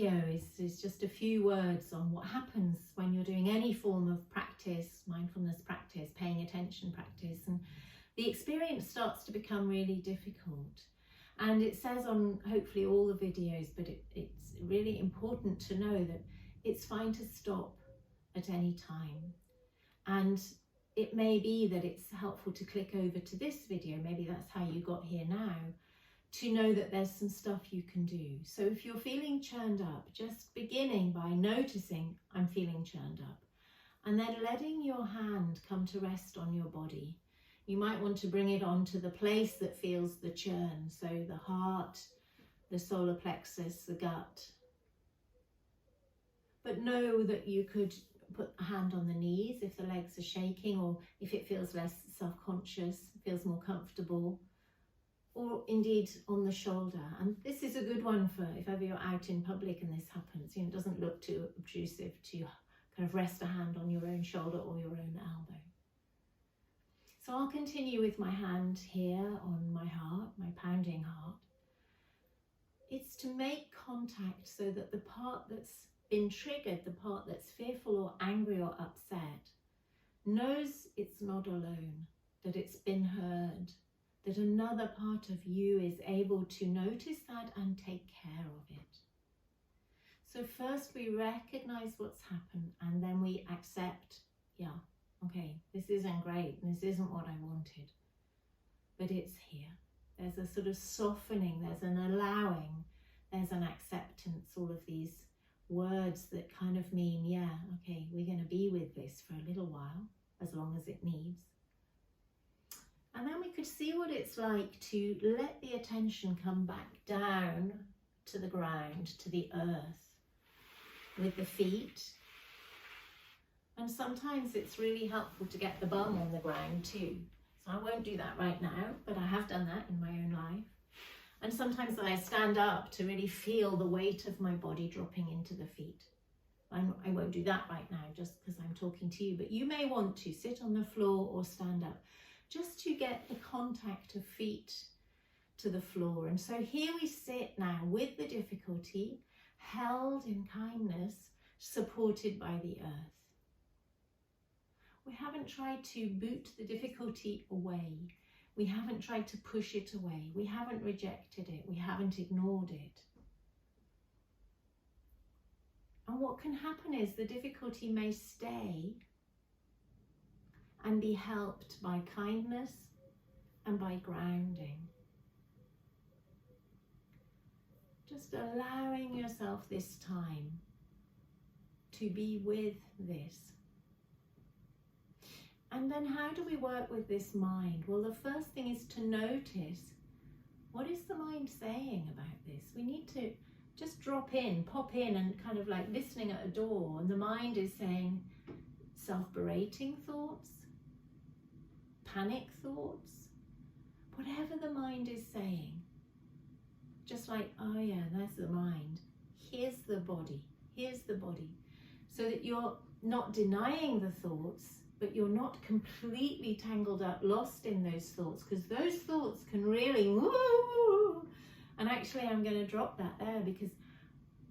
video is just a few words on what happens when you're doing any form of practice, mindfulness practice, paying attention practice, and the experience starts to become really difficult. And it says on hopefully all the videos, but it's really important to know that it's fine to stop at any time. And it may be that it's helpful to click over to this video, maybe that's how you got here now, to know that there's some stuff you can do. So if you're feeling churned up, just beginning by noticing I'm feeling churned up, and then letting your hand come to rest on your body. You might want to bring it onto the place that feels the churn, so the heart, the solar plexus, the gut. But know that you could put a hand on the knees if the legs are shaking, or if it feels less self-conscious, feels more comfortable, or indeed on the shoulder. And this is a good one for if ever you're out in public and this happens. You know, it doesn't look too obtrusive to kind of rest a hand on your own shoulder or your own elbow. So I'll continue with my hand here on my heart, my pounding heart. It's to make contact so that the part that's been triggered, the part that's fearful or angry or upset, knows it's not alone, that it's been heard, that another part of you is able to notice that and take care of it. So first we recognize what's happened, and then we accept, yeah, okay, this isn't great, this isn't what I wanted, but it's here. There's a sort of softening, there's an allowing, there's an acceptance, all of these words that kind of mean, yeah, okay, we're going to be with this for a little while, as long as it needs. And then we could see what it's like to let the attention come back down to the ground, to the earth, with the feet. And sometimes it's really helpful to get the bum on the ground too. So I won't do that right now, but I have done that in my own life. And sometimes I stand up to really feel the weight of my body dropping into the feet. I won't do that right now just because I'm talking to you, but you may want to sit on the floor or stand up just to get the contact of feet to the floor. And so here we sit now with the difficulty, held in kindness, supported by the earth. We haven't tried to boot the difficulty away. We haven't tried to push it away. We haven't rejected it. We haven't ignored it. And what can happen is the difficulty may stay and be helped by kindness and by grounding. Just allowing yourself this time to be with this. And then how do we work with this mind? Well, the first thing is to notice, what is the mind saying about this? We need to just drop in, pop in, and kind of like listening at a door. And the mind is saying self-berating thoughts, panic thoughts, whatever the mind is saying. Just like, oh yeah, that's the mind. Here's the body. Here's the body. So that you're not denying the thoughts, but you're not completely tangled up, lost in those thoughts, because those thoughts can really woo. And actually I'm going to drop that there, because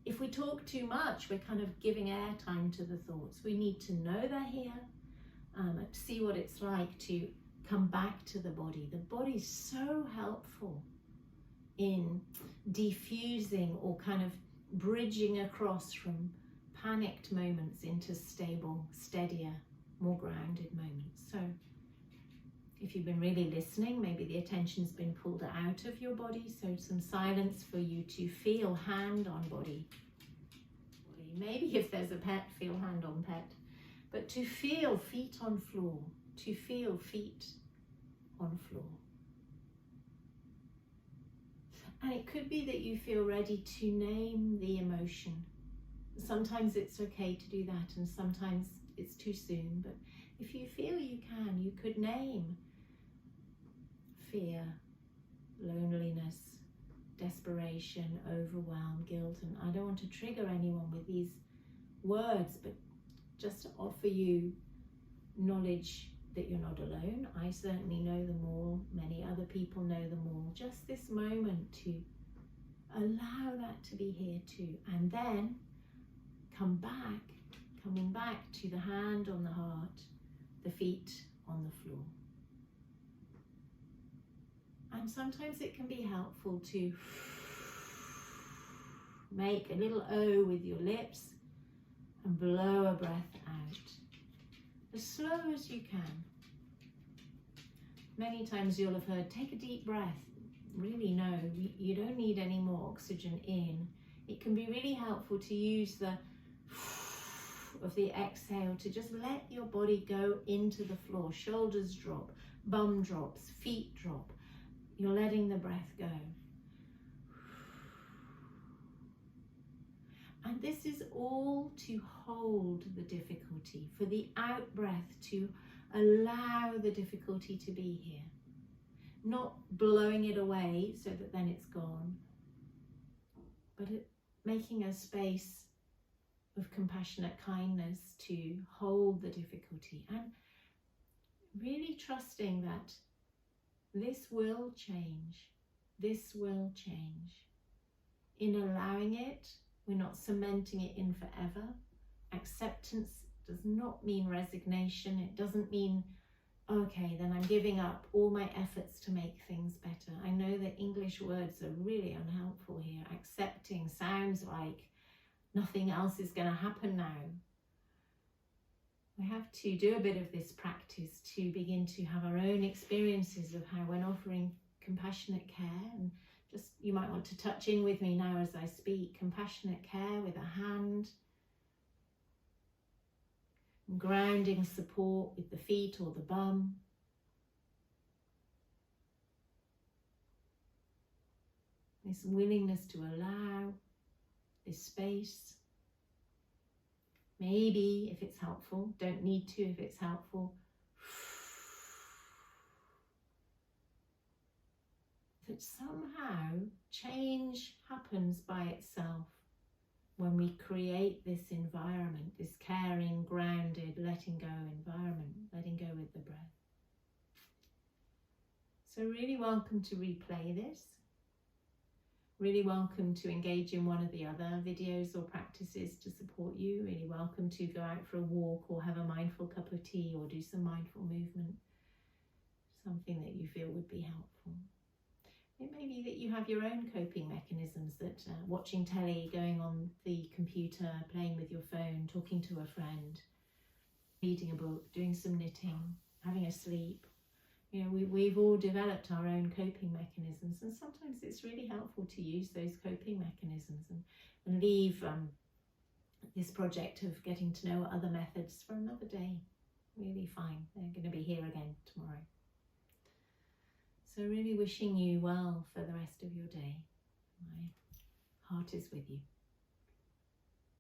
if we talk too much, we're kind of giving airtime to the thoughts. We need to know they're here, see what it's like to come back to the body. The body's so helpful in diffusing or kind of bridging across from panicked moments into stable, steadier, more grounded moments. So if you've been really listening, maybe the attention's been pulled out of your body, so some silence for you to feel hand on body. Maybe if there's a pet, feel hand on pet. But to feel feet on floor, to feel feet on floor. And it could be that you feel ready to name the emotion. Sometimes it's okay to do that, and sometimes it's too soon, but if you feel you can, you could name fear, loneliness, desperation, overwhelm, guilt. And I don't want to trigger anyone with these words, but just to offer you knowledge that you're not alone. I certainly know them all. Many other people know them all. Just this moment to Allow that to be here too. And then coming back to the hand on the heart, the feet on the floor. And sometimes it can be helpful to make a little O with your lips and blow a breath out as slow as you can. Many times you'll have heard, take a deep breath. Really no, you don't need any more oxygen in. It can be really helpful to use the of the exhale to just let your body go into the floor. Shoulders drop, bum drops, feet drop. You're letting the breath go. And this is all to hold the difficulty, for the out breath to allow the difficulty to be here. Not blowing it away so that then it's gone, but making a space of compassionate kindness to hold the difficulty and really trusting that this will change. This will change. In allowing it, we're not cementing it in forever. Acceptance does not mean resignation. It doesn't mean, okay, then I'm giving up all my efforts to make things better. I know that English words are really unhelpful here. Accepting sounds like nothing else is going to happen now. We have to do a bit of this practice to begin to have our own experiences of how, when offering compassionate care, and just, you might want to touch in with me now as I speak, compassionate care with a hand, grounding support with the feet or the bum. This willingness to allow this space. Maybe, if it's helpful, don't need to if it's helpful, that somehow change happens by itself when we create this environment, this caring, grounded, letting go environment, letting go with the breath. So really welcome to replay this. Really welcome to engage in one of the other videos or practices to support you. Really welcome to go out for a walk or have a mindful cup of tea or do some mindful movement. Something that you feel would be helpful. It may be that you have your own coping mechanisms, that watching telly, going on the computer, playing with your phone, talking to a friend, reading a book, doing some knitting, having a sleep. You know, we've all developed our own coping mechanisms, and sometimes it's really helpful to use those coping mechanisms and leave this project of getting to know other methods for another day. Really fine. They're going to be here again tomorrow. So really wishing you well for the rest of your day. My heart is with you.